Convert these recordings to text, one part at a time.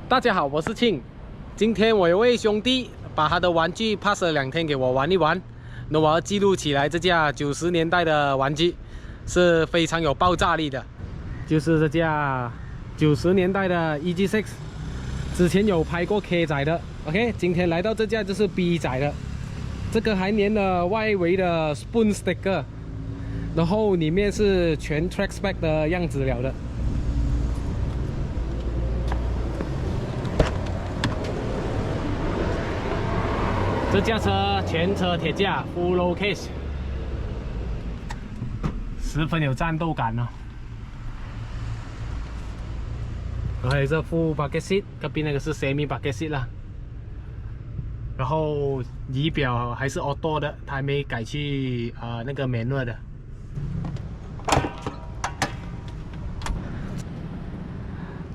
大家好，我是庆。今天我有位兄弟把他的玩具 pass 了2天给我玩一玩，那我要记录起来这架90年代的玩具是非常有爆炸力的，就是这架90年代的 EG6， 之前有拍过 K 载的 ，OK， 今天来到这架就是 B 载的，这个还粘了外围的 Spoon Sticker， 然后里面是全 Track Spec 的样子了的。 这架车全车铁架 ，full low case， 十分有战斗感哦。还有这 full bucket seat， 隔壁那个是 semi bucket seat 啦。然后仪表还是 auto 的，它还没改去那个 manual 的。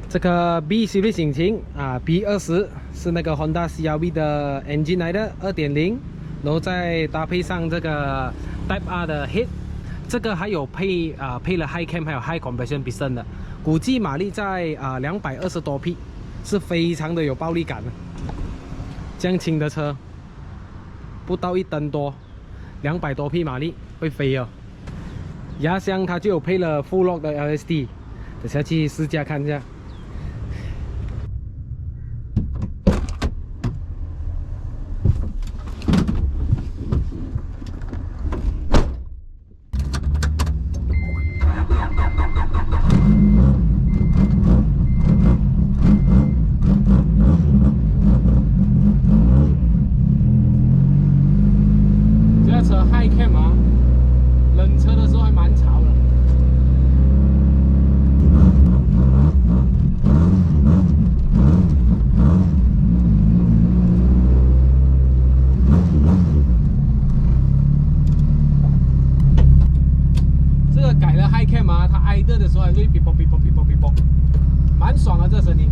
这个 B Series 引擎B20 是那个 Honda CR-V 的 engine 来的 2.0， 然后再搭配上这个 Type R 的 head， 这个还有配了 High Cam 还有 High Compression Piston 的，估计马力在220多匹，是非常的有暴力感的。这样轻的车，不到1吨多，200多匹马力会飞哦。压箱它就有配了 Full Lock 的 LSD， 等下去试驾看一下。 车 High Cam 冷车的时候还蛮吵的。这个改了 High Cam 它挨着的时候还会哔啵哔啵哔啵哔啵，蛮爽的这声音。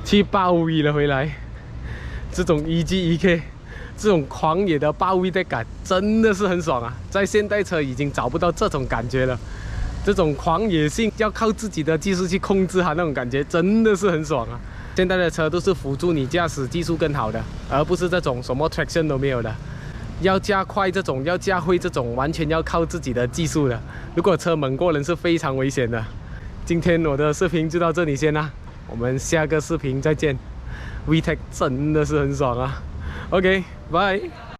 去暴威了回来，这种 EG1K， 这种狂野的暴威的感真的是很爽啊！在现代车已经找不到这种感觉了，这种狂野性要靠自己的技术去控制它，那种感觉真的是很爽啊！现在的车都是辅助你驾驶技术更好的，而不是这种什么 traction 都没有的。要加快这种，要加灰这种，完全要靠自己的技术的。如果车猛过人是非常危险的。今天我的视频就到这里先啦，我们下个视频再见。VTEC 真的是很爽啊。OK，拜。